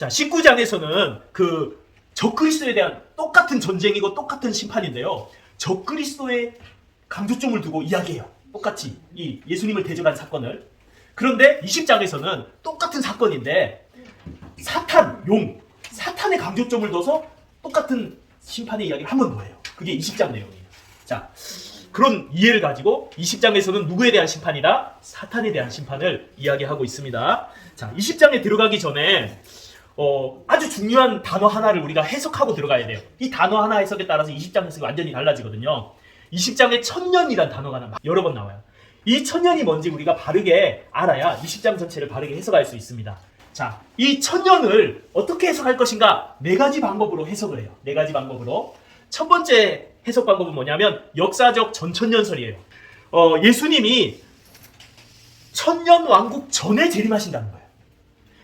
자, 19장에서는 그 적그리스도에 대한 똑같은 전쟁이고 똑같은 심판인데요. 적그리스도의 강조점을 두고 이야기해요. 똑같이 이 예수님을 대적한 사건을. 그런데 20장에서는 똑같은 사건인데 사탄의 강조점을 둬서 똑같은 심판의 이야기를 한 번 더 해요. 그게 20장 내용이에요. 자, 그런 이해를 가지고 20장에서는 누구에 대한 심판이다? 사탄에 대한 심판을 이야기하고 있습니다. 자, 20장에 들어가기 전에 아주 중요한 단어 하나를 우리가 해석하고 들어가야 돼요. 이 단어 하나 해석에 따라서 20장 해석이 완전히 달라지거든요. 20장에 천년이란 단어가 여러 번 나와요. 이 천년이 뭔지 우리가 바르게 알아야 20장 전체를 바르게 해석할 수 있습니다. 자, 이 천년을 어떻게 해석할 것인가? 4가지 방법으로 해석을 해요. 4가지 방법으로. 첫 번째 해석 방법은 뭐냐면 역사적 전천년설이에요. 예수님이 천년 왕국 전에 재림하신다는 거예요.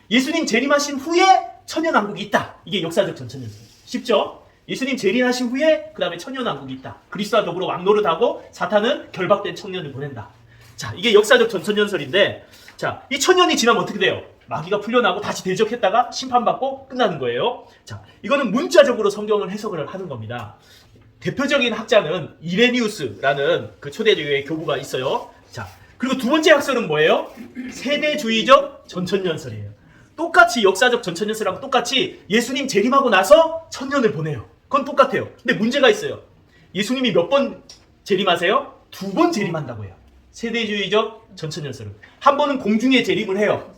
예수님 재림하신 후에 천년왕국이 있다. 이게 역사적 전천년설. 쉽죠? 예수님 재림하신 후에 그 다음에 천년왕국이 있다. 그리스도와 더불어 왕노릇하고 사탄은 결박된 청년을 보낸다. 자, 이게 역사적 전천년설인데, 자, 이 천년이 지나면 어떻게 돼요? 마귀가 풀려나고 다시 대적했다가 심판받고 끝나는 거예요. 자, 이거는 문자적으로 성경을 해석을 하는 겁니다. 대표적인 학자는 이레니우스라는 그 초대교회 교부가 있어요. 자, 그리고 두 번째 학설은 뭐예요? 세대주의적 전천년설이에요. 똑같이 역사적 전천년설하고 똑같이 예수님 재림하고 나서 천년을 보내요. 그건 똑같아요. 근데 문제가 있어요. 예수님이 몇 번 재림하세요? 2번 재림한다고 해요. 세대주의적 전천년설은. 한 번은 공중에 재림을 해요.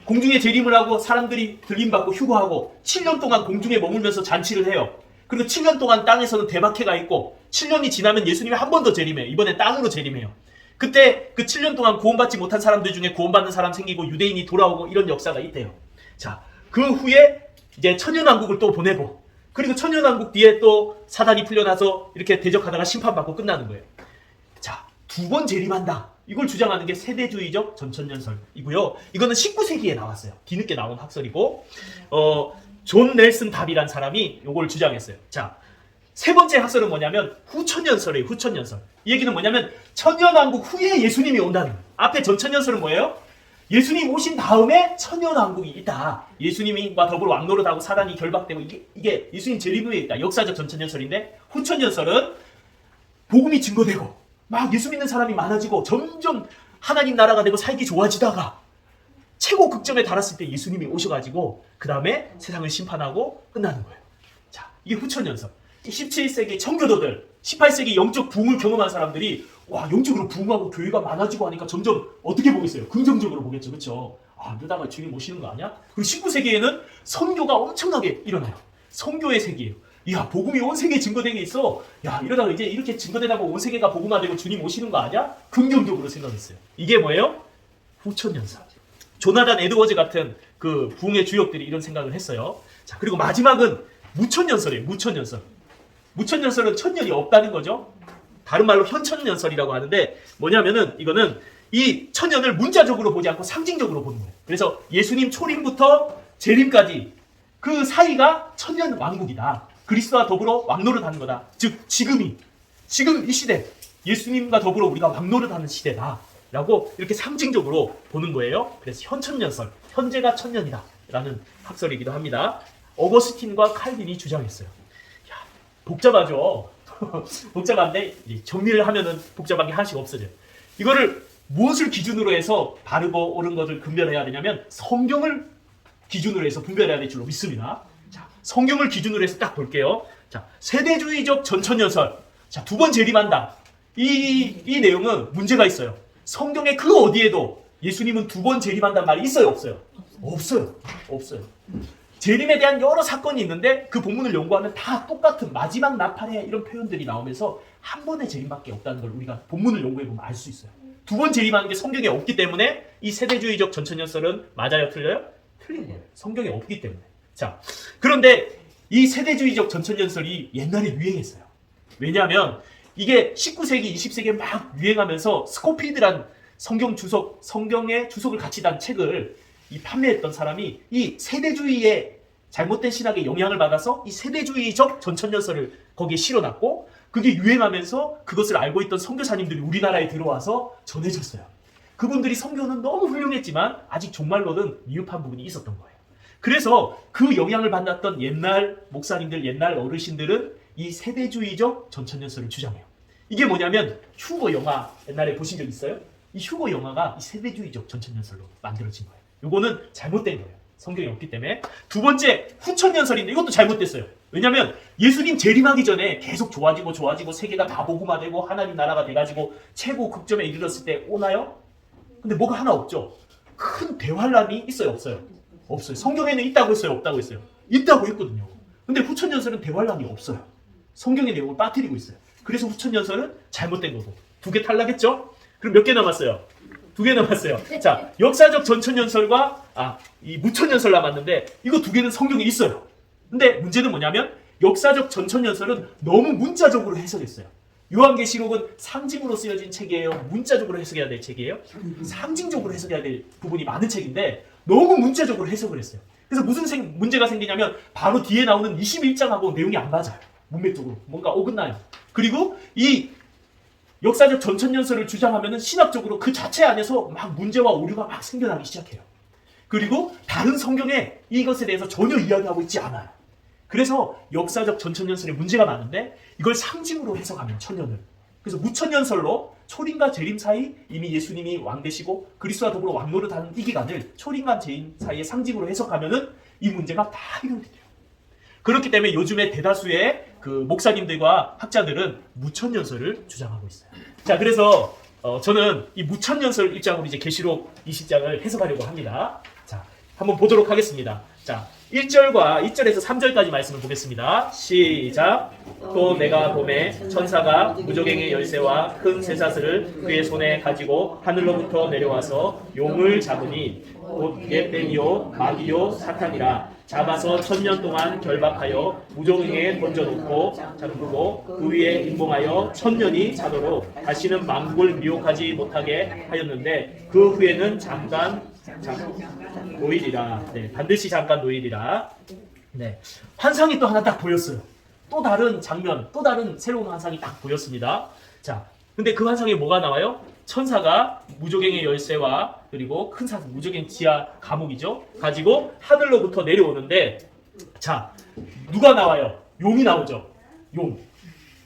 공중에 재림을 하고 사람들이 들림받고 휴거하고 7년 동안 공중에 머물면서 잔치를 해요. 그리고 7년 동안 땅에서는 대박해가 있고 7년이 지나면 예수님이 한 번 더 재림해요. 이번에 땅으로 재림해요. 그때 그 7년 동안 구원받지 못한 사람들 중에 구원받는 사람 생기고 유대인이 돌아오고 이런 역사가 있대요. 자, 그 후에 이제 천년왕국을 또 보내고 그리고 천년왕국 뒤에 또 사단이 풀려나서 이렇게 대적하다가 심판받고 끝나는 거예요. 자, 2번 재림한다. 이걸 주장하는 게 세대주의적 전천년설이고요. 이거는 19세기에 나왔어요. 뒤늦게 나온 학설이고 존 넬슨 답이란 사람이 이걸 주장했어요. 자, 세 번째 학설은 뭐냐면 후천년설이에요. 후천년설. 이 얘기는 뭐냐면 천년왕국 후에 예수님이 온다는 거예요. 앞에 전천년설은 뭐예요? 예수님 오신 다음에 천년왕국이 있다. 예수님과 더불어 왕노릇하고 사단이 결박되고 이게 예수님 재림 후에 있다. 역사적 전천년설인데 후천년설은 복음이 증거되고 막 예수 믿는 사람이 많아지고 점점 하나님 나라가 되고 살기 좋아지다가 최고 극점에 달았을 때 예수님이 오셔가지고 그 다음에 세상을 심판하고 끝나는 거예요. 자, 이게 후천년설. 17세기 청교도들, 18세기 영적 부흥을 경험한 사람들이 와, 영적으로 부흥하고 교회가 많아지고 하니까 점점 어떻게 보겠어요? 긍정적으로 보겠죠. 그렇죠? 아, 이러다가 주님 오시는 거 아니야? 그리고 19세기에는 선교가 엄청나게 일어나요. 선교의 세기예요. 야, 복음이 온 세계에 증거되게 있어. 야, 이러다가 이제 이렇게 증거되다 보면 온 세계가 복음화되고 주님 오시는 거 아니야? 긍정적으로 생각했어요. 이게 뭐예요? 후천년설. 조나단 에드워즈 같은 그 부흥의 주역들이 이런 생각을 했어요. 자, 그리고 마지막은 무천년설이에요. 무천년설. 무천년설은 천년이 없다는 거죠. 다른 말로 현천년설이라고 하는데 뭐냐면은 이거는 이 천년을 문자적으로 보지 않고 상징적으로 보는 거예요. 그래서 예수님 초림부터 재림까지 그 사이가 천년 왕국이다. 그리스도와 더불어 왕노릇하는 거다. 즉 지금 이 시대 예수님과 더불어 우리가 왕노릇하는 시대다. 라고 이렇게 상징적으로 보는 거예요. 그래서 현천년설, 현재가 천년이다 라는 학설이기도 합니다. 어거스틴과 칼빈이 주장했어요. 야, 복잡하죠. 복잡한데 정리를 하면은 복잡한 게 하나씩 없어져요. 이거를 무엇을 기준으로 해서 바르고 옳은 것을 분별해야 되냐면 성경을 기준으로 해서 분별해야 될 줄로 믿습니다. 자, 성경을 기준으로 해서 딱 볼게요. 자, 세대주의적 전천년설. 자, 2번 재림한다. 이 내용은 문제가 있어요. 성경의 그 어디에도 예수님은 2번 재림한다는 말이 있어요? 없어요? 없어요. 재림에 대한 여러 사건이 있는데 그 본문을 연구하면 다 똑같은 마지막 나팔에 이런 표현들이 나오면서 한 번의 재림밖에 없다는 걸 우리가 본문을 연구해보면 알 수 있어요. 2번 재림하는 게 성경에 없기 때문에 이 세대주의적 전천년설은 맞아요? 틀려요? 틀린 거예요. 성경에 없기 때문에. 자, 그런데 이 세대주의적 전천년설이 옛날에 유행했어요. 왜냐하면 이게 19세기, 20세기에 막 유행하면서 스코필드란 성경의 주석을 같이 단 책을 판매했던 사람이 이 세대주의의 잘못된 신학에 영향을 받아서 이 세대주의적 전천년설을 거기에 실어놨고 그게 유행하면서 그것을 알고 있던 선교사님들이 우리나라에 들어와서 전해졌어요. 그분들이 선교는 너무 훌륭했지만 아직 종말론은 미흡한 부분이 있었던 거예요. 그래서 그 영향을 받았던 옛날 목사님들, 옛날 어르신들은 이 세대주의적 전천년설을 주장해요. 이게 뭐냐면 휴거 영화 옛날에 보신 적 있어요? 이 휴거 영화가 이 세대주의적 전천년설로 만들어진 거예요. 이거는 잘못된 거예요. 성경이 없기 때문에. 두 번째, 후천년설인데 이것도 잘못됐어요. 왜냐하면 예수님 재림하기 전에 계속 좋아지고 세계가 다 복음화되고 하나님 나라가 돼가지고 최고 극점에 이르렀을 때 오나요? 근데 뭐가 하나 없죠. 큰 대환란이 있어요, 없어요? 없어요. 성경에는 있다고 했어요, 없다고 했어요? 있다고 했거든요. 근데 후천년설은 대환란이 없어요. 성경의 내용을 빠뜨리고 있어요. 그래서 후천년설은 잘못된 거고. 2개 탈락했죠? 그럼 몇 개 남았어요? 2개 남았어요. 자, 역사적 전천년설과 이 무천년설 남았는데 이거 2개는 성경에 있어요. 근데 문제는 뭐냐면 역사적 전천년설은 너무 문자적으로 해석했어요. 요한계시록은 상징으로 쓰여진 책이에요? 문자적으로 해석해야 될 책이에요? 상징적으로 해석해야 될 부분이 많은 책인데 너무 문자적으로 해석을 했어요. 그래서 무슨 문제가 생기냐면 바로 뒤에 나오는 21장하고 내용이 안 맞아요. 문맥적으로 뭔가 어긋나요. 그리고 이 역사적 전천년설을 주장하면 신학적으로 그 자체 안에서 막 문제와 오류가 막 생겨나기 시작해요. 그리고 다른 성경에 이것에 대해서 전혀 이야기하고 있지 않아요. 그래서 역사적 전천년설에 문제가 많은데 이걸 상징으로 해석하면 천년을. 그래서 무천년설로 초림과 재림 사이 이미 예수님이 왕 되시고 그리스도와 더불어 왕노릇하는 이 기간을 초림과 재림 사이의 상징으로 해석하면은 이 문제가 다 해결이 돼요. 그렇기 때문에 요즘에 대다수의 그 목사님들과 학자들은 무천년설을 주장하고 있어요. 자, 그래서 저는 이 무천년설 입장으로 이제 계시록 20장을 해석하려고 합니다. 자, 한번 보도록 하겠습니다. 자, 1절과 2절에서 3절까지 말씀을 보겠습니다. 시작. 또 내가 봄에 천사가 무저갱의 열쇠와 큰 쇠사슬을 그의 손에 가지고 하늘로부터 내려와서 용을 잡으니 곧 옛뱀이요 마귀요 사탄이라 잡아서 1000년 동안 결박하여 무저갱에 던져놓고 잠그고 그 위에 임봉하여 1000년이 차도록 다시는 만국을 미혹하지 못하게 하였는데 그 후에는 잠깐 노일이라. 네, 반드시 잠깐 노일이라. 네, 환상이 또 하나 딱 보였어요. 또 다른 장면, 또 다른 새로운 환상이 딱 보였습니다. 자, 근데 그 환상에 뭐가 나와요? 천사가 무저갱의 열쇠와 그리고 큰 사슬, 무저갱 지하 감옥이죠. 가지고 하늘로부터 내려오는데, 자, 누가 나와요? 용이 나오죠.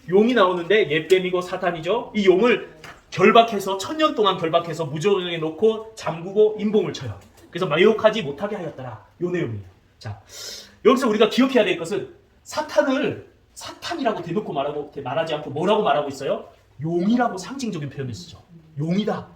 용이 나오는데 옛뱀이고 사탄이죠. 이 용을 결박해서 1000년 동안 결박해서 무저갱에 놓고 잠그고 임봉을 쳐요. 그래서 미혹하지 못하게 하였더라. 요 내용이에요. 자, 여기서 우리가 기억해야 될 것은 사탄을 사탄이라고 대놓고 말하지 않고 뭐라고 말하고 있어요? 용이라고 상징적인 표현을 쓰죠. 용이다.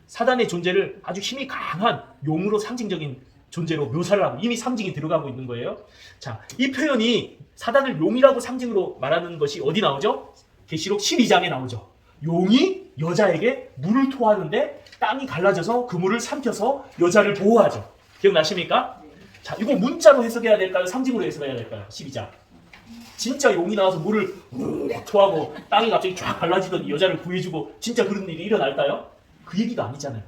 사단의 존재를 아주 힘이 강한 용으로 상징적인 존재로 묘사를 하고 이미 상징이 들어가고 있는 거예요. 자, 이 표현이 사단을 용이라고 상징으로 말하는 것이 어디 나오죠? 계시록 12장에 나오죠. 용이 여자에게 물을 토하는데 땅이 갈라져서 그 물을 삼켜서 여자를 보호하죠. 기억나십니까? 자, 이거 문자로 해석해야 될까요? 상징으로 해석해야 될까요? 12장. 진짜 용이 나와서 물을 토하고 땅이 갑자기 쫙 갈라지더니 여자를 구해주고 진짜 그런 일이 일어날까요? 그 얘기가 아니잖아요.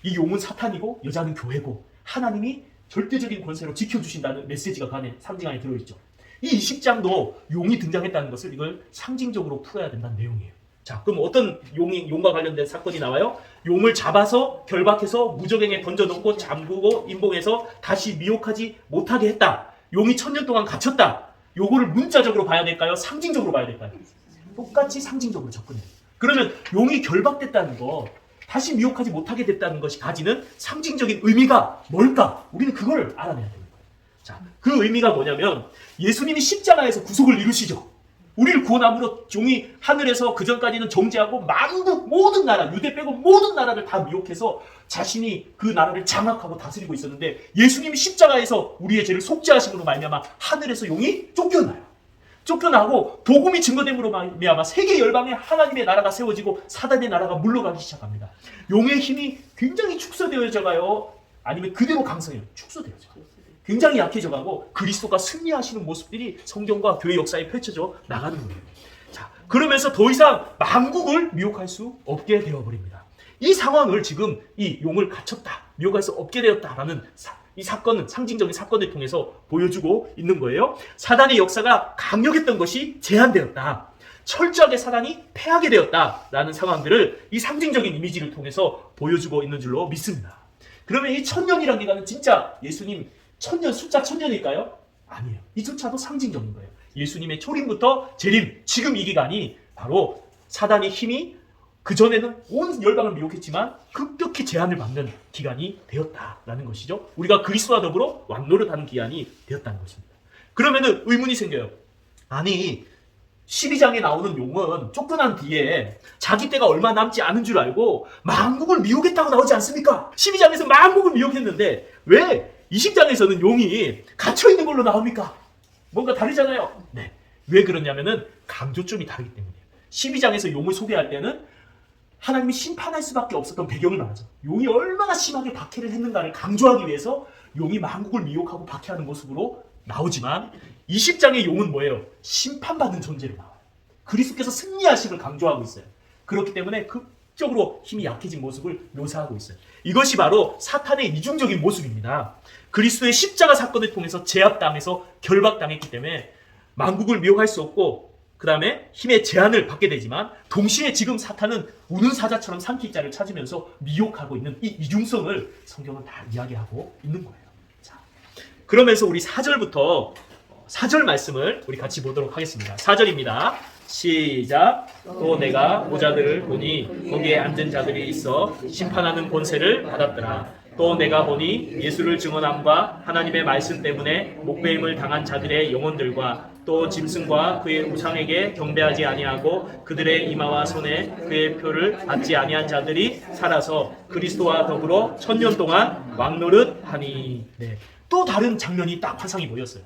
이 용은 사탄이고 여자는 교회고 하나님이 절대적인 권세로 지켜주신다는 메시지가 그 안에 상징 안에 들어있죠. 이 20장도 용이 등장했다는 것을 이걸 상징적으로 풀어야 된다는 내용이에요. 자, 그럼 어떤 용과 관련된 사건이 나와요? 용을 잡아서 결박해서 무저갱에 던져놓고 잠그고 임봉해서 다시 미혹하지 못하게 했다. 용이 1000년 동안 갇혔다. 요거를 문자적으로 봐야 될까요? 상징적으로 봐야 될까요? 똑같이 상징적으로 접근해요. 그러면 용이 결박됐다는 거, 다시 미혹하지 못하게 됐다는 것이 가지는 상징적인 의미가 뭘까? 우리는 그걸 알아내야 되는 거예요. 자, 그 의미가 뭐냐면 예수님이 십자가에서 구속을 이루시죠. 우리를 구원함으로 종이 하늘에서 그전까지는 정죄하고 만국 모든 나라, 유대 빼고 모든 나라를 다 미혹해서 자신이 그 나라를 장악하고 다스리고 있었는데 예수님이 십자가에서 우리의 죄를 속죄하심으로 말미암아 하늘에서 용이 쫓겨나요. 쫓겨나고 복음이 증거됨으로 말미암아 세계 열방에 하나님의 나라가 세워지고 사단의 나라가 물러가기 시작합니다. 용의 힘이 굉장히 축소되어져 가요. 아니면 그대로 강성해요. 축소되어져 가요. 굉장히 약해져 가고 그리스도가 승리하시는 모습들이 성경과 교회 역사에 펼쳐져 나가는 거예요. 자, 그러면서 더 이상 만국을 미혹할 수 없게 되어버립니다. 이 상황을 지금 이 용을 갇혔다, 미혹할 수 없게 되었다라는 이 사건은 상징적인 사건을 통해서 보여주고 있는 거예요. 사단의 역사가 강력했던 것이 제한되었다. 철저하게 사단이 패하게 되었다라는 상황들을 이 상징적인 이미지를 통해서 보여주고 있는 줄로 믿습니다. 그러면 이 1000년이라는 기간은 진짜 예수님 천년, 숫자 천년일까요? 아니에요. 이조차도 상징적인 거예요. 예수님의 초림부터 재림, 지금 이 기간이 바로 사단의 힘이 그전에는 온 열방을 미혹했지만 급격히 제한을 받는 기간이 되었다라는 것이죠. 우리가 그리스도와 더불어 왕노릇하는 기간이 되었다는 것입니다. 그러면은 의문이 생겨요. 아니 12장에 나오는 용은 쫓겨난 뒤에 자기 때가 얼마 남지 않은 줄 알고 만국을 미혹했다고 나오지 않습니까? 12장에서 만국을 미혹했는데 왜 20장에서는 용이 갇혀있는 걸로 나옵니까? 뭔가 다르잖아요. 네. 왜 그러냐면은 강조점이 다르기 때문이에요. 12장에서 용을 소개할 때는 하나님이 심판할 수밖에 없었던 배경을 말하죠. 용이 얼마나 심하게 박해를 했는가를 강조하기 위해서 용이 만국을 미혹하고 박해하는 모습으로 나오지만 20장의 용은 뭐예요? 심판받는 존재로 나와요. 그리스도께서 승리하심을 강조하고 있어요. 그렇기 때문에 극적으로 힘이 약해진 모습을 묘사하고 있어요. 이것이 바로 사탄의 이중적인 모습입니다. 그리스도의 십자가 사건을 통해서 제압당해서 결박당했기 때문에 만국을 미혹할 수 없고 그 다음에 힘의 제한을 받게 되지만 동시에 지금 사탄은 우는 사자처럼 삼킬 자를 찾으면서 미혹하고 있는 이 이중성을 성경은 다 이야기하고 있는 거예요. 자, 그러면서 우리 4절부터 4절 말씀을 우리 같이 보도록 하겠습니다. 4절입니다. 시작. 또 내가 보자들을 보니 거기에 앉은 자들이 있어 심판하는 권세를 받았더라. 또 내가 보니 예수를 증언함과 하나님의 말씀 때문에 목배임을 당한 자들의 영혼들과 또 짐승과 그의 우상에게 경배하지 아니하고 그들의 이마와 손에 그의 표를 받지 아니한 자들이 살아서 그리스도와 더불어 1000년 동안 왕노릇하니. 네. 또 다른 장면이 딱 환상이 보였어요.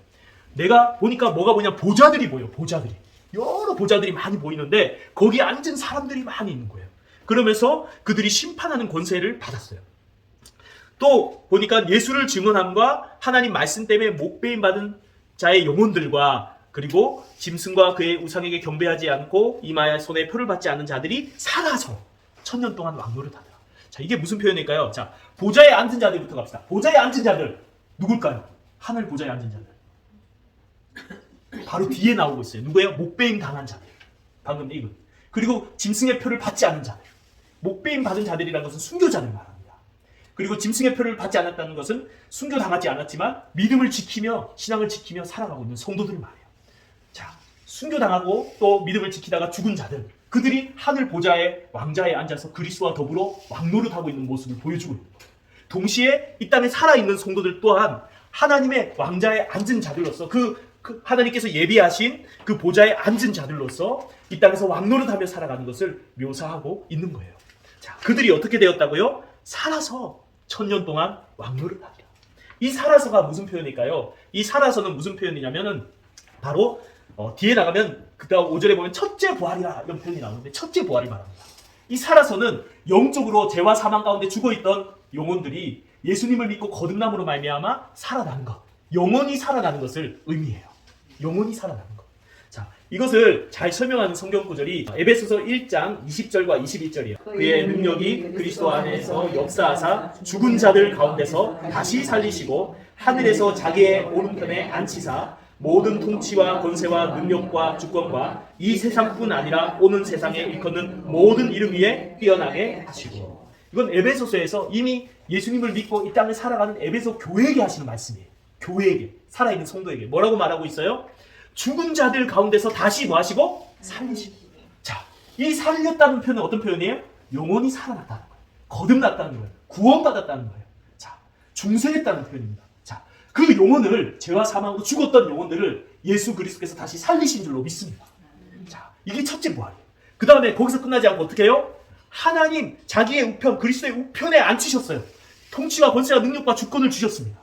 내가 보니까 뭐가 보냐, 보좌들이 보여. 보좌들이 여러 보좌들이 많이 보이는데 거기 앉은 사람들이 많이 있는 거예요. 그러면서 그들이 심판하는 권세를 받았어요. 또 보니까 예수를 증언함과 하나님 말씀 때문에 목배임 받은 자의 영혼들과 그리고 짐승과 그의 우상에게 경배하지 않고 이마에 손에 표를 받지 않는 자들이 살아서 1000년 동안 왕노릇하더라. 자, 이게 무슨 표현일까요? 자, 보좌에 앉은 자들부터 갑시다. 보좌에 앉은 자들 누굴까요? 하늘 보좌에 앉은 자들. 바로 뒤에 나오고 있어요. 누구예요? 목배임 당한 자들. 방금 읽은. 그리고 짐승의 표를 받지 않은 자들. 목배임 받은 자들이라는 것은 순교자들 말합니다. 그리고 짐승의 표를 받지 않았다는 것은 순교당하지 않았지만 믿음을 지키며 신앙을 지키며 살아가고 있는 성도들 말이에요. 자, 순교당하고 또 믿음을 지키다가 죽은 자들, 그들이 하늘 보좌의 왕자에 앉아서 그리스도와 더불어 왕노릇하고 있는 모습을 보여주고 있는 거예요. 동시에 이 땅에 살아있는 성도들 또한 하나님의 왕자에 앉은 자들로서 그 하나님께서 예비하신 그 보좌에 앉은 자들로서 이 땅에서 왕노릇하며 살아가는 것을 묘사하고 있는 거예요. 자, 그들이 어떻게 되었다고요? 살아서 1000년 동안 왕노릇하리라. 이 살아서가 무슨 표현일까요? 이 살아서는 무슨 표현이냐면은 바로 뒤에 나가면 그다음 5절에 보면 첫째 부활이라 이런 표현이 나오는데 첫째 부활을 말합니다. 이 살아서는 영적으로 죄와 사망 가운데 죽어있던 영혼들이 예수님을 믿고 거듭남으로 말미암아 살아나는 것, 영원히 살아나는 것을 의미해요. 영원히 살아나는 것. 자, 이것을 잘 설명하는 성경 구절이 에베소서 1장 20절과 21절이에요. 그의 능력이 그리스도 안에서 역사하사 죽은 자들 가운데서 다시 살리시고 하늘에서 자기의 오른편에 앉히사 모든 통치와 권세와 능력과 주권과 이 세상뿐 아니라 오는 세상에 일컫는 모든 이름 위에 뛰어나게 하시고. 이건 에베소서에서 이미 예수님을 믿고 이 땅을 살아가는 에베소 교회에게 하시는 말씀이에요. 교회에게, 살아있는 성도에게 뭐라고 말하고 있어요? 죽은 자들 가운데서 다시 뭐 하시고? 살리시고. 자, 이 살렸다는 표현은 어떤 표현이에요? 영원히 살아났다는 거예요. 거듭났다는 거예요. 구원받았다는 거예요. 자, 중생했다는 표현입니다. 자, 그 영혼을, 죄와 사망으로 죽었던 영혼들을 예수 그리스도께서 다시 살리신 줄로 믿습니다. 자, 이게 첫째 부활이에요. 그 다음에 거기서 끝나지 않고 어떻게 해요? 하나님 자기의 우편, 그리스도의 우편에 앉히셨어요. 통치와 권세와 능력과 주권을 주셨습니다.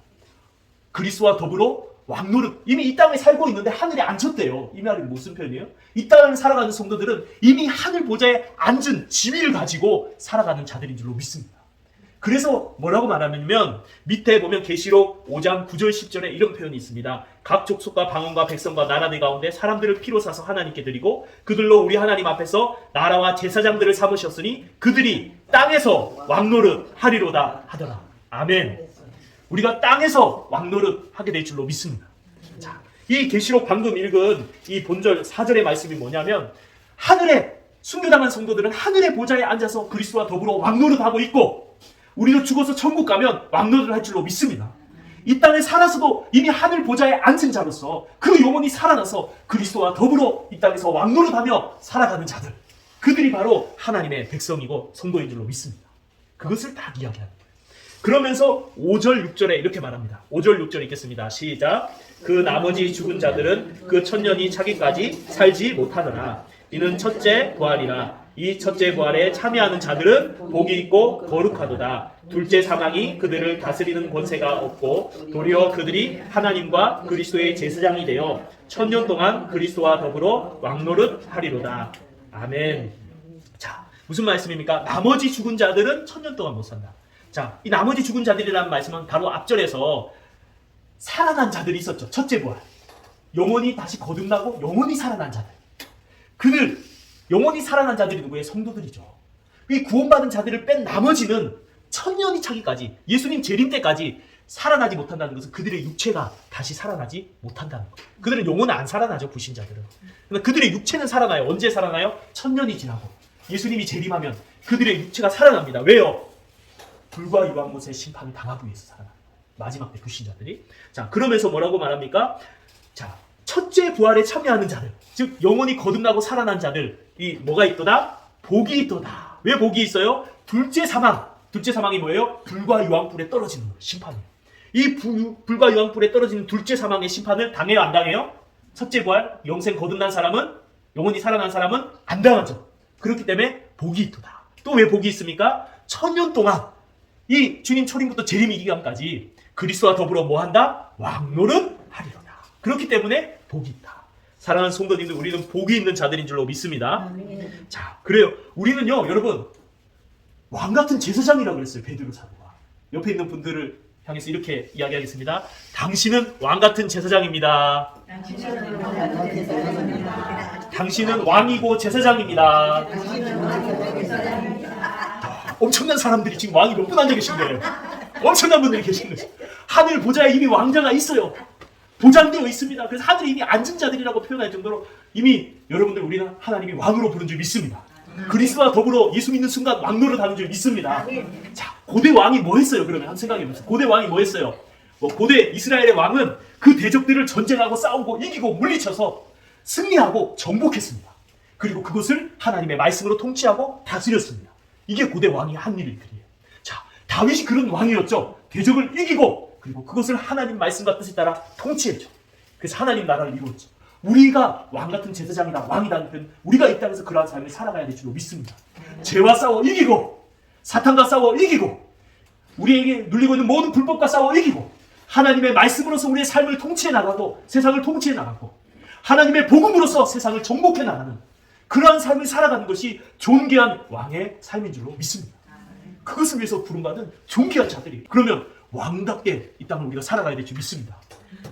그리스도와 더불어 왕노릇, 이미 이 땅에 살고 있는데 하늘에 앉혔대요. 이 말이 무슨 표현이에요? 이 땅을 살아가는 성도들은 이미 하늘 보좌에 앉은 지위를 가지고 살아가는 자들인 줄로 믿습니다. 그래서 뭐라고 말하냐면 밑에 보면 계시록 5장 9절 10절에 이런 표현이 있습니다. 각 족속과 방언과 백성과 나라들 가운데 사람들을 피로 사서 하나님께 드리고 그들로 우리 하나님 앞에서 나라와 제사장들을 삼으셨으니 그들이 땅에서 왕노릇 하리로다 하더라. 아멘. 우리가 땅에서 왕노릇 하게 될 줄로 믿습니다. 자, 이 계시록 방금 읽은 이 본절 4절의 말씀이 뭐냐면 하늘에 순교당한 성도들은 하늘의 보좌에 앉아서 그리스도와 더불어 왕노릇하고 있고 우리도 죽어서 천국 가면 왕노릇을 할 줄로 믿습니다. 이 땅에 살아서도 이미 하늘 보좌에 앉은 자로서 그 영혼이 살아나서 그리스도와 더불어 이 땅에서 왕노릇하며 살아가는 자들, 그들이 바로 하나님의 백성이고 성도인 줄로 믿습니다. 그것을 다 이야기하는 거예요. 그러면서 5절 6절에 이렇게 말합니다. 5절 6절 읽겠습니다. 시작. 그 나머지 죽은 자들은 그 천년이 차기까지 살지 못하더라. 이는 첫째 부활이라. 이 첫째 부활에 참여하는 자들은 복이 있고 거룩하도다. 둘째 사망이 그들을 다스리는 권세가 없고 도리어 그들이 하나님과 그리스도의 제사장이 되어 천년 동안 그리스도와 더불어 왕노릇하리로다. 아멘. 자, 무슨 말씀입니까? 나머지 죽은 자들은 천년 동안 못 산다. 자, 이 나머지 죽은 자들이라는 말씀은 바로 앞절에서 살아난 자들이 있었죠. 첫째 부활. 영혼이 다시 거듭나고 영혼이 살아난 자들. 그들, 영혼이 살아난 자들이 누구예요? 성도들이죠. 이 구원받은 자들을 뺀 나머지는 천년이 차기까지, 예수님 재림 때까지 살아나지 못한다는 것은 그들의 육체가 다시 살아나지 못한다는 거예요. 그들은 영혼은 안 살아나죠, 불신자들은. 그러나 그들의 육체는 살아나요. 언제 살아나요? 천년이 지나고 예수님이 재림하면 그들의 육체가 살아납니다. 왜요? 불과 유황못의 심판을 당하기 위해서 살아나요. 마지막 때 불신자들이. 자, 그러면서 뭐라고 말합니까? 자, 첫째 부활에 참여하는 자들, 즉 영혼이 거듭나고 살아난 자들이 뭐가 있도다? 복이 있도다. 왜 복이 있어요? 둘째 사망. 둘째 사망이 뭐예요? 불과 유황불에 떨어지는 거예요. 심판이에요. 이 불과 유황불에 떨어지는 둘째 사망의 심판을 당해요, 안 당해요? 첫째 부활, 영생 거듭난 사람은, 영혼이 살아난 사람은 안 당하죠. 그렇기 때문에 복이 있도다. 또 왜 복이 있습니까? 천년 동안 이 주님 초림부터 재림 이기감까지 그리스도와 더불어 뭐 한다? 왕노릇 하리로다. 그렇기 때문에 복이 있다. 사랑하는 성도님들, 우리는 복이 있는 자들인 줄로 믿습니다. 자, 그래요. 우리는요, 여러분, 왕 같은 제사장이라고 그랬어요, 베드로 사도가. 옆에 있는 분들을 향해서 이렇게 이야기하겠습니다. 당신은 왕 같은 제사장입니다. 당신은 왕이고 제사장입니다. 엄청난 사람들이 지금 왕이 몇 분 앉아 계신 거예요. 엄청난 분들이 계신 거죠. 하늘 보좌에 이미 왕자가 있어요. 보장되어 있습니다. 그래서 하늘에 이미 앉은 자들이라고 표현할 정도로 이미 여러분들, 우리는 하나님이 왕으로 부른 줄 믿습니다. 그리스도와 더불어 예수 믿는 순간 왕노릇 하는 줄 믿습니다. 자, 고대 왕이 뭐 했어요? 그러면 한번 생각해보세요. 고대 왕이 뭐 했어요? 고대 이스라엘의 왕은 그 대적들을 전쟁하고 싸우고 이기고 물리쳐서 승리하고 정복했습니다. 그리고 그것을 하나님의 말씀으로 통치하고 다스렸습니다. 이게 고대 왕이 한 일들이에요. 자, 다윗이 그런 왕이었죠. 대적을 이기고 그리고 그것을 하나님 말씀과 뜻에 따라 통치했죠. 그래서 하나님 나라를 이루었죠. 우리가 왕 같은 제사장이다, 왕이다는 편, 우리가 이 땅에서 그러한 삶을 살아가야 될 줄로 믿습니다. 죄와 싸워 이기고, 사탄과 싸워 이기고, 우리에게 눌리고 있는 모든 불법과 싸워 이기고, 하나님의 말씀으로서 우리의 삶을 통치해 나가고, 세상을 통치해 나가고, 하나님의 복음으로서 세상을 정복해 나가는 그러한 삶을 살아가는 것이 존귀한 왕의 삶인 줄로 믿습니다. 그것을 위해서 부름받은 존귀한 자들이. 그러면 왕답게 이 땅을 우리가 살아가야 될 줄 믿습니다.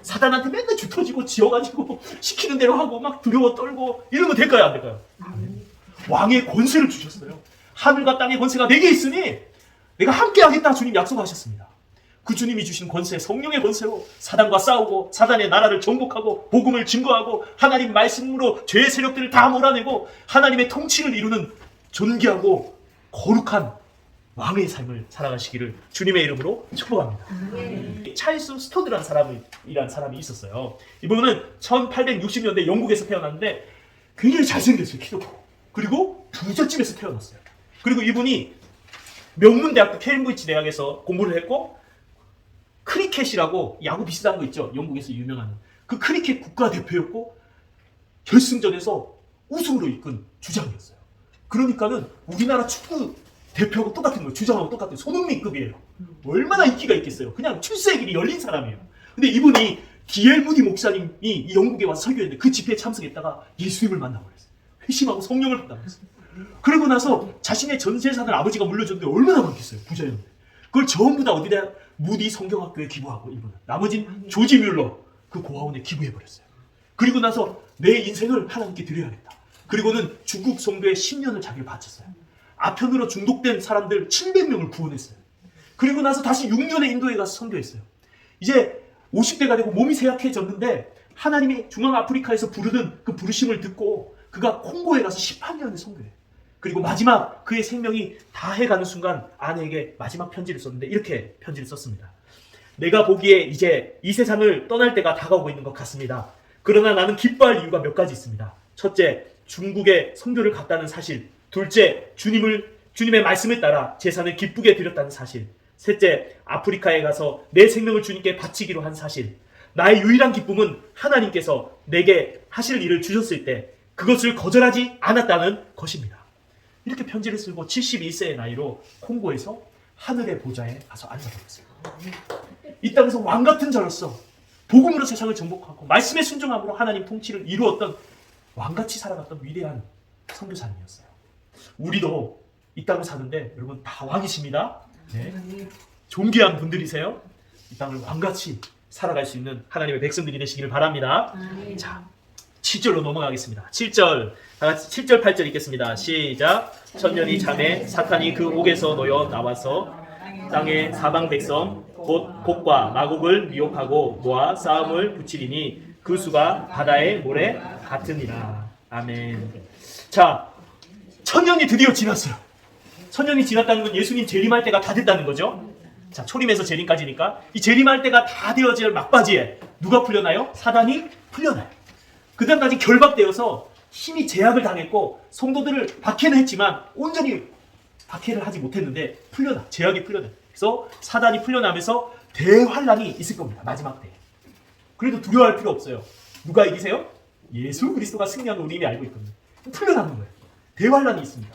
사단한테 맨날 쥐터지고 지어가지고 시키는 대로 하고 막 두려워 떨고 이러면 될까요, 안 될까요? 왕의 권세를 주셨어요. 하늘과 땅의 권세가 내게 있으니 내가 함께 하겠다 주님 약속하셨습니다. 그 주님이 주신 권세, 성령의 권세로 사단과 싸우고 사단의 나라를 정복하고 복음을 증거하고 하나님 말씀으로 죄의 세력들을 다 몰아내고 하나님의 통치를 이루는 존귀하고 거룩한 왕의 삶을 살아가시기를 주님의 이름으로 축복합니다. 찰스 스토드라는 사람이 있었어요. 이분은 1860년대 영국에서 태어났는데 굉장히 잘생겼어요. 키도 크고. 그리고 부잣집에서 태어났어요. 그리고 이분이 명문대학교 케임브리지 대학에서 공부를 했고 크리켓이라고 야구 비슷한 거 있죠. 영국에서 유명한 그 크리켓 국가대표였고 결승전에서 우승으로 이끈 주장이었어요. 그러니까는 우리나라 축구 대표하고 똑같은 거예요. 주장하고 똑같은 손흥민급이에요. 얼마나 인기가 있겠어요. 그냥 출세의 길이 열린 사람이에요. 근데 이분이 D.L. 무디 목사님이 영국에 와서 설교했는데 그 집회에 참석했다가 예수님을 만나버렸어요. 회심하고 성령을 받아버렸어요. 그러고 나서 자신의 전 재산을 아버지가 물려줬는데 얼마나 많겠어요. 부자였는데. 그걸 전부 다 어디다 무디 성경학교에 기부하고 이분은 나머지는 조지 뮬러 그 고아원에 기부해버렸어요. 그리고 나서 내 인생을 하나님께 드려야겠다. 그리고는 중국 선교에 10년을 자기를 바쳤어요. 아편으로 중독된 사람들 700명을 구원했어요. 그리고 나서 다시 6년의 인도에 가서 선교했어요. 이제 50대가 되고 몸이 쇠약해졌는데 하나님이 중앙아프리카에서 부르는 그 부르심을 듣고 그가 콩고에 가서 18년을 선교해요. 그리고 마지막 그의 생명이 다해가는 순간 아내에게 마지막 편지를 썼는데 이렇게 편지를 썼습니다. 내가 보기에 이제 이 세상을 떠날 때가 다가오고 있는 것 같습니다. 그러나 나는 기뻐할 이유가 몇 가지 있습니다. 첫째, 중국에 선교를 갔다는 사실. 둘째, 주님의 말씀을 따라 제사를 기쁘게 드렸다는 사실. 셋째, 아프리카에 가서 내 생명을 주님께 바치기로 한 사실. 나의 유일한 기쁨은 하나님께서 내게 하실 일을 주셨을 때 그것을 거절하지 않았다는 것입니다. 이렇게 편지를 쓰고 71세의 나이로 콩고에서 하늘의 보좌에 가서 앉아버렸어요. 이 땅에서 왕같은 자로서 복음으로 세상을 정복하고 말씀의 순종함으로 하나님 통치를 이루었던 왕같이 살아갔던 위대한 선교사님이었어요. 우리도 이 땅을 사는데 여러분 다 왕이십니다. 네. 존귀한 분들이세요. 이 땅을 왕같이 살아갈 수 있는 하나님의 백성들이 되시기를 바랍니다. 자, 7절로 넘어가겠습니다. 7절, 다 같이 7절 8절 읽겠습니다. 시작. 천년이 잠에 사탄이 그 옥에서 놓여 나와서 땅의 사방 백성 곧 곡과 마곡을 미혹하고 모아 싸움을 붙이리니 그 수가 바다의 모래 같으니라. 아멘. 자, 천년이 드디어 지났어요. 천년이 지났다는 건 예수님 재림할 때가 다 됐다는 거죠. 자, 초림에서 재림까지니까 이 재림할 때가 다 되어질 막바지에 누가 풀려나요? 사단이 풀려나요. 그때까지 결박되어서 힘이 제약을 당했고 성도들을 박해는 했지만 온전히 박해를 하지 못했는데 제약이 풀려나. 그래서 사단이 풀려나면서 대환란이 있을 겁니다. 마지막 때. 그래도 두려워할 필요 없어요. 누가 이기세요? 예수 그리스도가 승리한 걸 우리 이미 알고 있거든요. 풀려나는 거예요. 대환란이 있습니다.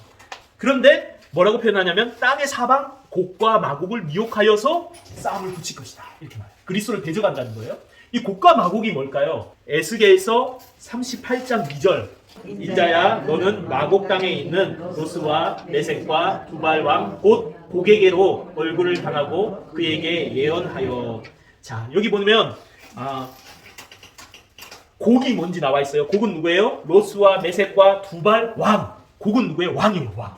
그런데 뭐라고 표현하냐면 땅의 사방 곡과 마곡을 미혹하여서 싸움을 붙일 것이다. 이렇게 말해요. 그리스도를 대적한다는 거예요. 이 곡과 마곡이 뭘까요? 에스겔서 38장 2절. 인자야 너는 마곡 땅에 있는 로스와 메섹과 두발 왕 곧 고게게로 얼굴을 당하고 그에게 예언하여. 자, 여기 보면 곡이 뭔지 나와 있어요. 곡은 누구예요? 로스와 메섹과 두발 왕. 곡은 누구예요? 왕이에요. 왕.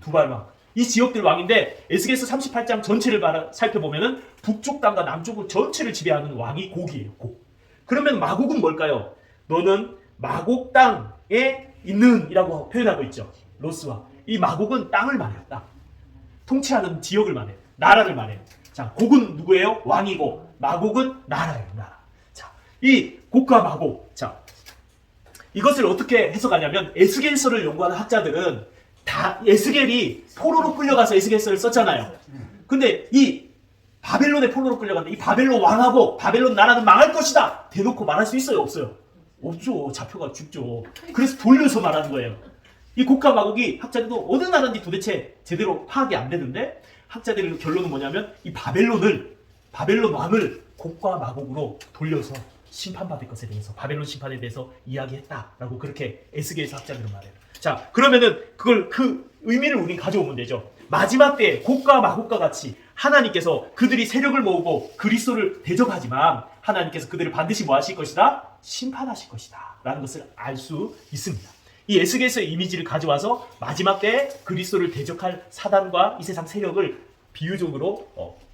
두발 왕. 이 지역들 왕인데 에스겔서 38장 전체를 살펴보면은 북쪽 땅과 남쪽 전체를 지배하는 왕이 곡이에요. 곡. 그러면 마곡은 뭘까요? 너는 마곡 땅에 있는 이라고 표현하고 있죠. 로스와. 이 마곡은 땅을 말해요. 땅. 통치하는 지역을 말해요. 나라를 말해요. 자, 곡은 누구예요? 왕이고 마곡은 나라예요. 나라. 자, 이 곡과 마곡. 자, 이것을 어떻게 해석하냐면 에스겔서를 연구하는 학자들은 다 에스겔이 포로로 끌려가서 에스겔서를 썼잖아요. 근데 이 바벨론의 포로로 끌려갔는데 이 바벨론 왕하고 바벨론 나라는 망할 것이다. 대놓고 말할 수 있어요? 없어요? 없죠. 잡혀가 죽죠. 그래서 돌려서 말하는 거예요. 이 곡과 마곡이 학자들도 어느 나라인지 도대체 제대로 파악이 안 되는데 학자들의 결론은 뭐냐면 이 바벨론 왕을 곡과 마곡으로 돌려서 심판받을 것에 대해서 바벨론 심판에 대해서 이야기했다라고 그렇게 에스겔서 학자들은 말해요. 자, 그러면은 그 의미를 우린 가져오면 되죠. 마지막 때에 곡과 마곡과 같이 하나님께서 그들이 세력을 모으고 그리스도를 대적하지만 하나님께서 그들을 반드시 뭐 하실 것이다? 심판하실 것이다 라는 것을 알 수 있습니다. 이 에스겔서의 이미지를 가져와서 마지막 때에 그리스도를 대적할 사단과 이 세상 세력을 비유적으로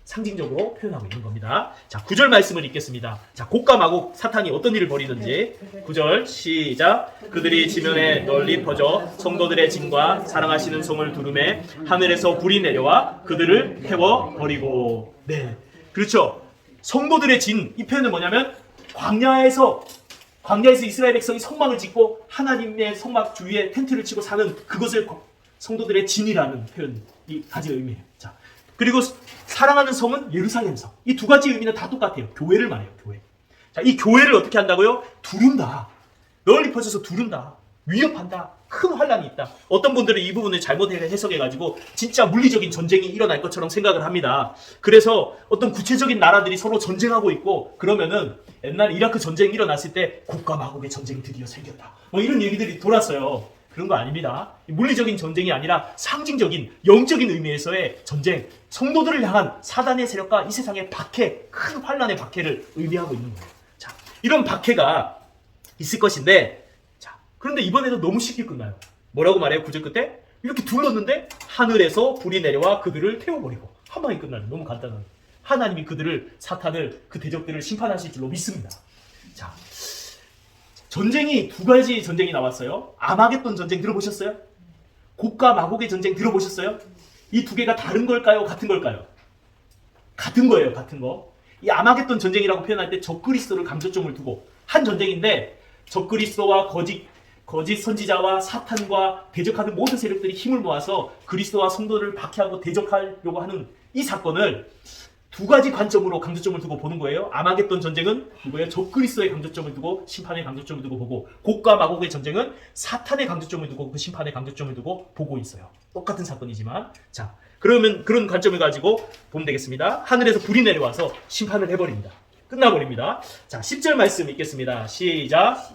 상징적으로 표현하고 있는 겁니다. 자, 9절 말씀을 읽겠습니다. 자, 곡과 마곡 사탄이 어떤 일을 벌이는지 9절 시작. 그들이 지면에 널리 퍼져 성도들의 진과 사랑하시는 성을 두루매 하늘에서 불이 내려와 그들을 태워버리고. 네, 그렇죠. 성도들의 진, 이 표현은 뭐냐면 광야에서 이스라엘 백성이 성막을 짓고 하나님의 성막 주위에 텐트를 치고 사는 그것을 성도들의 진이라는 표현이 가진 의미예요. 자, 그리고 사랑하는 성은 예루살렘 성. 이 두 가지 의미는 다 똑같아요. 교회를 말해요. 교회. 자, 이 교회를 어떻게 한다고요? 두른다. 널리 퍼져서 두른다. 위협한다. 큰 환란이 있다. 어떤 분들은 이 부분을 잘못 해석해가지고 진짜 물리적인 전쟁이 일어날 것처럼 생각을 합니다. 그래서 어떤 구체적인 나라들이 서로 전쟁하고 있고 그러면은 옛날 이라크 전쟁이 일어났을 때 곡과 마곡의 전쟁이 드디어 생겼다. 뭐 이런 얘기들이 돌았어요. 그런 거 아닙니다. 물리적인 전쟁이 아니라 상징적인 영적인 의미에서의 전쟁, 성도들을 향한 사단의 세력과 이 세상의 박해, 큰 환란의 박해를 의미하고 있는 거예요. 자, 이런 박해가 있을 것인데, 자, 그런데 이번에도 너무 쉽게 끝나요. 뭐라고 말해요? 9절 끝에? 이렇게 둘렀는데 하늘에서 불이 내려와 그들을 태워버리고 한 방에 끝나요. 너무 간단하게. 하나님이 사탄을, 그 대적들을 심판하실 줄로 믿습니다. 자, 전쟁이 두 가지 전쟁이 나왔어요. 아마겟돈 전쟁 들어보셨어요? 곡과 마곡의 전쟁 들어보셨어요? 이 두 개가 다른 걸까요? 같은 걸까요? 같은 거예요. 같은 거. 이 아마겟돈 전쟁이라고 표현할 때 적그리스도를 강조점을 두고 한 전쟁인데 적그리스도와 거짓 선지자와 사탄과 대적하는 모든 세력들이 힘을 모아서 그리스도와 성도를 박해하고 대적하려고 하는 이 사건을 두 가지 관점으로 강조점을 두고 보는 거예요. 아마겟돈 전쟁은 누구예요? 적그리스도의 강조점을 두고 심판의 강조점을 두고 보고, 곡과 마곡의 전쟁은 사탄의 강조점을 두고 그 심판의 강조점을 두고 보고 있어요. 똑같은 사건이지만. 자, 그러면 그런 관점을 가지고 보면 되겠습니다. 하늘에서 불이 내려와서 심판을 해버립니다. 끝나버립니다. 자, 10절 말씀 읽겠습니다. 시작.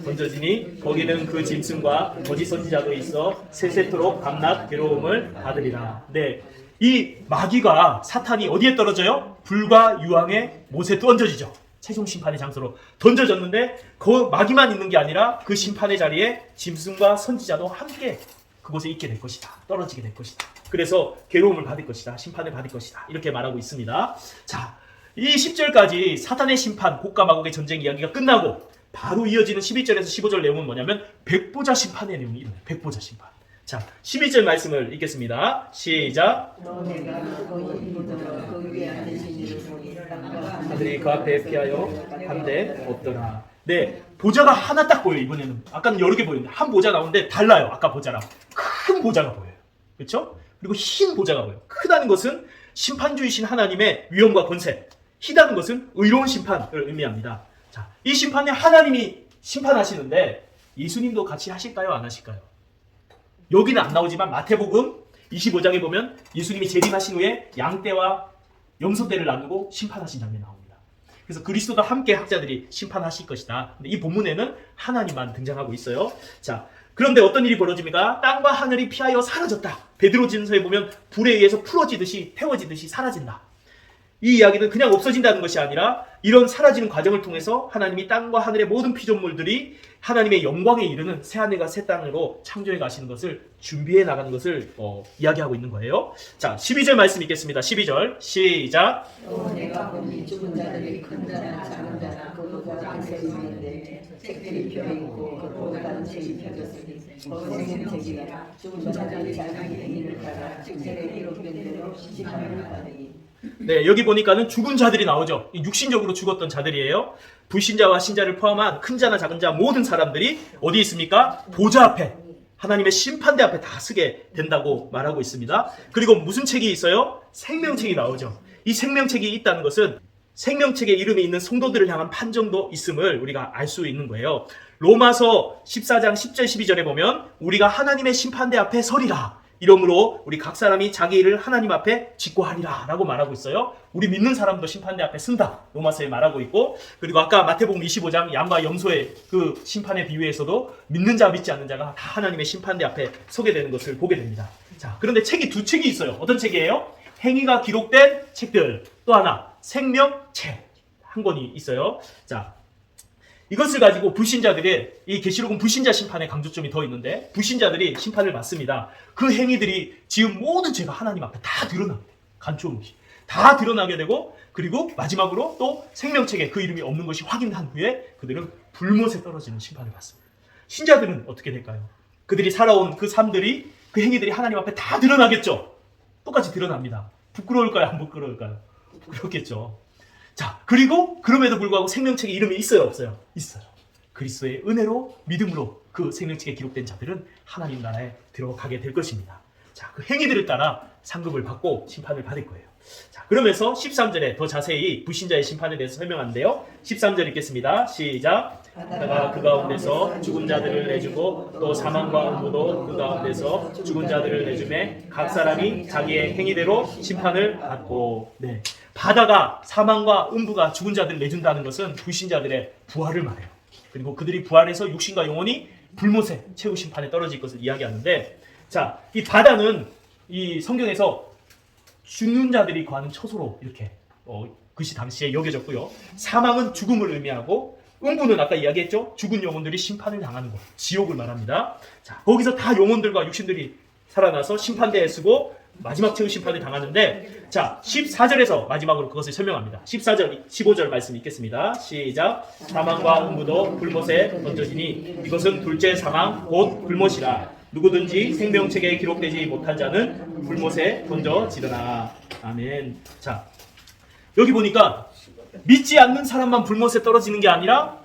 던져지니 거기는 그 짐승과 거짓 선지자도 있어 세세토록 밤낮 괴로움을 받으리라. 네, 이 마귀가 사탄이 어디에 떨어져요? 불과 유황의 못에 던져지죠. 최종 심판의 장소로 던져졌는데 그 마귀만 있는 게 아니라 그 심판의 자리에 짐승과 선지자도 함께 그곳에 있게 될 것이다. 떨어지게 될 것이다. 그래서 괴로움을 받을 것이다. 심판을 받을 것이다. 이렇게 말하고 있습니다. 자, 이 10절까지 사탄의 심판, 곡과 마곡의 전쟁 이야기가 끝나고 바로 이어지는 11절에서 15절 내용은 뭐냐면 백보자 심판의 내용이 일어나요. 백보자 심판. 자, 12절 말씀을 읽겠습니다. 시작. 하늘이 그 앞에 피하여 한데 없더라. 네, 보자가 하나 딱 보여요. 이번에는 아까는 여러 개 보였는데 한 보자 나오는데 달라요. 아까 보자랑 큰 보자가 보여요. 그렇죠? 그리고 흰 보자가 보여요. 크다는 것은 심판주이신 하나님의 위엄과 권세, 희다는 것은 의로운 심판을 의미합니다. 자, 이 심판에 하나님이 심판하시는데 예수님도 같이 하실까요? 안 하실까요? 여기는 안 나오지만 마태복음 25장에 보면 예수님이 재림하신 후에 양떼와 염소떼를 나누고 심판하신 장면이 나옵니다. 그래서 그리스도가 함께 학자들이 심판하실 것이다. 근데 이 본문에는 하나님만 등장하고 있어요. 자, 그런데 어떤 일이 벌어집니까? 땅과 하늘이 피하여 사라졌다. 베드로전서에 보면 불에 의해서 풀어지듯이 태워지듯이 사라진다. 이 이야기는 그냥 없어진다는 것이 아니라 이런 사라지는 과정을 통해서 하나님이 땅과 하늘의 모든 피조물들이 하나님의 영광에 이르는 새하늘과 새 땅으로 창조해 가시는 것을 준비해 나가는 것을 이야기하고 있는 거예요. 자, 12절 말씀 읽겠습니다. 12절 시작. 내가 보니 죽은 자들이 큰 자나 작은 자나 그보다 안색이 있는데 책들이 펴있고 그보다는 책이 펴졌으니 생명책이라 죽은 자들이 자기 행위를 따라 책에 기록된 대로 심판을 받으니. 네, 여기 보니까는 죽은 자들이 나오죠. 육신적으로 죽었던 자들이에요. 불신자와 신자를 포함한 큰 자나 작은 자 모든 사람들이 어디 있습니까? 보좌 앞에, 하나님의 심판대 앞에 다 서게 된다고 말하고 있습니다. 그리고 무슨 책이 있어요? 생명책이 나오죠. 이 생명책이 있다는 것은 생명책에 이름이 있는 성도들을 향한 판정도 있음을 우리가 알 수 있는 거예요. 로마서 14장 10절 12절에 보면 우리가 하나님의 심판대 앞에 서리라. 이러므로 우리 각 사람이 자기 일을 하나님 앞에 직고하리라 라고 말하고 있어요. 우리 믿는 사람도 심판대 앞에 쓴다. 로마서에 말하고 있고, 그리고 아까 마태복음 25장 양과 염소의 그 심판의 비유에서도 믿는 자 믿지 않는 자가 다 하나님의 심판대 앞에 서게 되는 것을 보게 됩니다. 자, 그런데 책이 두 책이 있어요. 어떤 책이에요? 행위가 기록된 책들, 또 하나 생명책 한 권이 있어요. 자, 이것을 가지고 불신자들의 이 계시록은 불신자 심판의 강조점이 더 있는데 불신자들이 심판을 받습니다. 그 행위들이 지은 모든 죄가 하나님 앞에 다 드러납니다. 간초음 없이 다 드러나게 되고, 그리고 마지막으로 또 생명책에 그 이름이 없는 것이 확인한 후에 그들은 불못에 떨어지는 심판을 받습니다. 신자들은 어떻게 될까요? 그들이 살아온 그 삶들이, 그 행위들이 하나님 앞에 다 드러나겠죠. 똑같이 드러납니다. 부끄러울까요? 안 부끄러울까요? 부끄럽겠죠. 자, 그리고 그럼에도 불구하고 생명책에 이름이 있어요, 없어요? 있어요. 그리스도의 은혜로 믿음으로 그 생명책에 기록된 자들은 하나님 나라에 들어가게 될 것입니다. 자, 그 행위들을 따라 상급을 받고 심판을 받을 거예요. 자, 그러면서 13절에 더 자세히 불신자의 심판에 대해서 설명하는데요. 13절 읽겠습니다. 시작. 다가 그 가운데서 죽은 자들을 내주고 또 사망과 음부도 그 가운데서 죽은 자들을 내주매 각 사람이 자기의 행위대로 심판을 받고. 네, 바다가 사망과 음부가 죽은 자들을 내준다는 것은 불신자들의 부활을 말해요. 그리고 그들이 부활해서 육신과 영혼이 불못에 최후 심판에 떨어질 것을 이야기하는데, 자, 이 바다는 이 성경에서 죽는 자들이 거하는 처소로 이렇게 그것이 당시에 여겨졌고요. 사망은 죽음을 의미하고, 음부는 아까 이야기했죠. 죽은 영혼들이 심판을 당하는 곳, 지옥을 말합니다. 자, 거기서 다 영혼들과 육신들이 살아나서 심판대에 서고 마지막 최후 심판을 당하는데, 자, 14절에서 마지막으로 그것을 설명합니다. 14절, 15절 말씀 읽겠습니다. 시작. 사망과 음부도 불못에 던져지니 이것은 둘째 사망 곧 불못이라. 누구든지 생명책에 기록되지 못한 자는 불못에 던져지더라. 아멘. 자, 여기 보니까 믿지 않는 사람만 불못에 떨어지는 게 아니라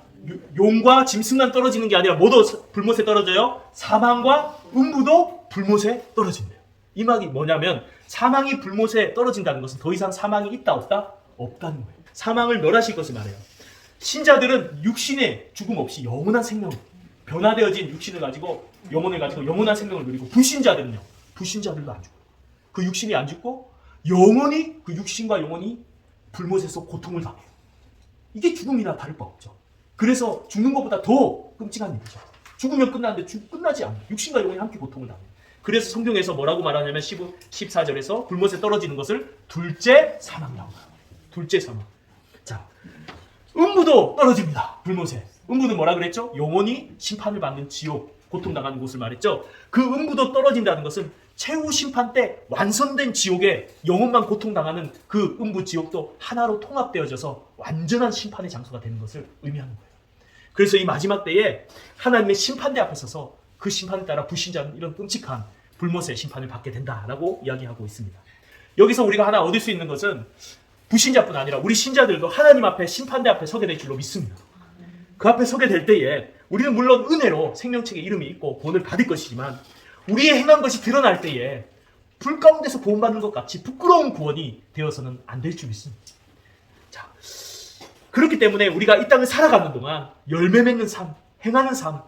용과 짐승만 떨어지는 게 아니라 뭐도 불못에 떨어져요? 사망과 음부도 불못에 떨어진대요. 이 말이 뭐냐면 사망이 불못에 떨어진다는 것은 더 이상 사망이 있다 없다? 없다는 거예요. 사망을 멸하실 것을 말해요. 신자들은 육신의 죽음 없이 영원한 생명, 변화되어진 육신을 가지고 영혼을 가지고 영원한 생명을 누리고, 불신자들은요, 불신자들도 안 죽어요. 그 육신이 안 죽고 영원히 그 육신과 영혼이 불못에서 고통을 당해요. 이게 죽음이나 다를 바 없죠. 그래서 죽는 것보다 더 끔찍한 일이죠. 죽으면 끝나는데 끝나지 않아요. 육신과 영혼이 함께 고통을 당해요. 그래서 성경에서 뭐라고 말하냐면 14절에서 불못에 떨어지는 것을 둘째 사망이라고 말합니다. 둘째 사망. 자, 음부도 떨어집니다. 불못에. 음부는 뭐라 그랬죠? 영원히 심판을 받는 지옥, 고통당하는 곳을 말했죠. 그 음부도 떨어진다는 것은 최후 심판 때 완성된 지옥에 영혼만 고통당하는 그 음부 지옥도 하나로 통합되어져서 완전한 심판의 장소가 되는 것을 의미하는 거예요. 그래서 이 마지막 때에 하나님의 심판대 앞에 서서 그 심판에 따라 불신자는 이런 끔찍한 불못의 심판을 받게 된다라고 이야기하고 있습니다. 여기서 우리가 하나 얻을 수 있는 것은 불신자뿐 아니라 우리 신자들도 하나님 앞에 심판대 앞에 서게 될 줄로 믿습니다. 그 앞에 서게 될 때에 우리는 물론 은혜로 생명책에 이름이 있고 본을 받을 것이지만 우리의 행한 것이 드러날 때에 불 가운데서 구원받는 것 같이 부끄러운 구원이 되어서는 안 될 줄 믿습니다. 자, 그렇기 때문에 우리가 이 땅을 살아가는 동안 열매 맺는 삶, 행하는 삶,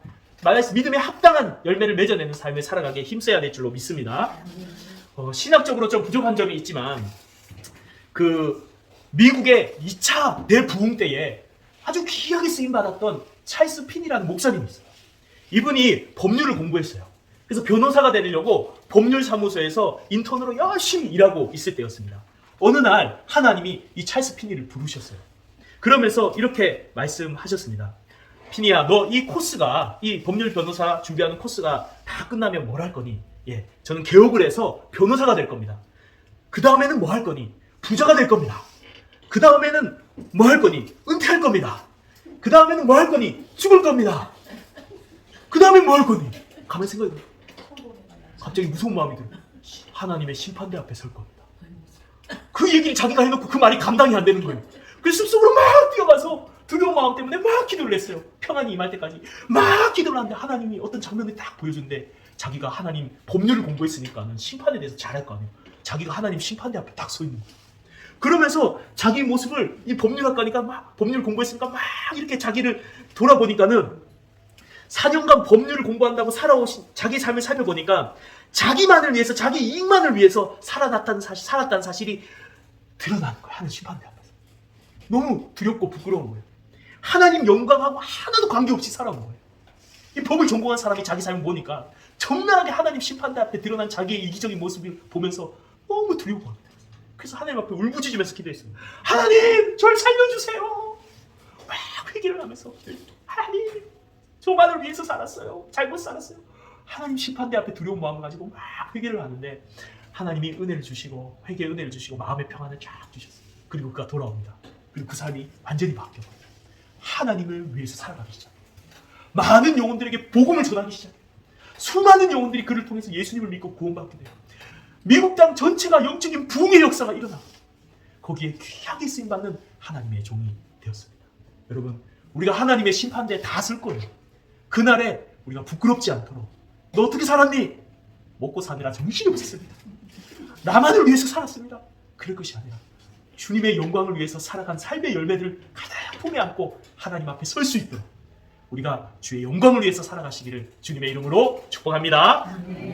믿음에 합당한 열매를 맺어내는 삶을 살아가게 힘써야 될 줄로 믿습니다. 신학적으로 좀 부족한 점이 있지만 미국의 2차 대부흥 때에 아주 귀하게 쓰임받았던 찰스 핀이라는 목사님이 있어요. 이분이 법률을 공부했어요. 그래서 변호사가 되려고 법률사무소에서 인턴으로 열심히 일하고 있을 때였습니다. 어느 날 하나님이 이 찰스 핀이를 부르셨어요. 그러면서 이렇게 말씀하셨습니다. 피니야, 너 이 코스가, 이 법률 변호사 준비하는 코스가 다 끝나면 뭘 할 거니? 예, 저는 개혁을 해서 변호사가 될 겁니다. 그 다음에는 뭐 할 거니? 부자가 될 겁니다. 그 다음에는 뭐 할 거니? 은퇴할 겁니다. 그 다음에는 뭐 할 거니? 죽을 겁니다. 그 다음엔 뭐 할 거니? 가만히 생각해 보세요. 갑자기 무서운 마음이 들어요. 하나님의 심판대 앞에 설 겁니다. 그 얘기를 자기가 해놓고 그 말이 감당이 안 되는 거예요. 그래서 숲속으로 막 뛰어가서 두려운 마음 때문에 막 기도를 했어요. 평안이 임할 때까지 막 기도를 하는데 하나님이 어떤 장면을 딱 보여주는데 자기가 하나님 법률을 공부했으니까는 심판에 대해서 잘할 거 아니에요. 자기가 하나님 심판대 앞에 딱 서 있는 거예요. 그러면서 자기 모습을 이 법률학과니까 막 법률 공부했으니까 막 이렇게 자기를 돌아보니까는 4년간 법률을 공부한다고 살아오신 자기 삶을 살펴보니까 자기만을 위해서, 자기 이익만을 위해서 살았다는 사실이 드러나는 거예요. 하나님 심판대 앞에서. 너무 두렵고 부끄러운 거예요. 하나님 영광하고 하나도 관계없이 살아온 거예요. 이 법을 전공한 사람이 자기 삶을 보니까 정나하게 하나님 심판대 앞에 드러난 자기의 이기적인 모습을 보면서 너무 두려워합니다. 그래서 하나님 앞에 울부짖으면서 기도했습니다. 하나님, 저를 살려주세요. 막 회개를 하면서 하나님, 저만을 위해서 살았어요. 잘못 살았어요. 하나님 심판대 앞에 두려운 마음을 가지고 막 회개를 하는데 하나님이 은혜를 주시고 회개의 은혜를 주시고 마음의 평안을 쫙 주셨어요. 그리고 그가 돌아옵니다. 그리고 그 삶이 완전히 바뀌어버려요. 하나님을 위해서 살아가기 시작해요. 많은 영혼들에게 복음을 전하기 시작해요. 수많은 영혼들이 그를 통해서 예수님을 믿고 구원받게 돼요. 미국 땅 전체가 영적인 부흥의 역사가 일어나고 거기에 귀하게 쓰임받는 하나님의 종이 되었습니다. 여러분, 우리가 하나님의 심판대에 다 쓸 거예요. 그날에 우리가 부끄럽지 않도록 너 어떻게 살았니? 먹고 사느라 정신이 없었습니다. 나만을 위해서 살았습니다. 그럴 것이 아니라 주님의 영광을 위해서 살아간 삶의 열매들을 가득 품에 안고 하나님 앞에 설 수 있도록 우리가 주의 영광을 위해서 살아가시기를 주님의 이름으로 축복합니다.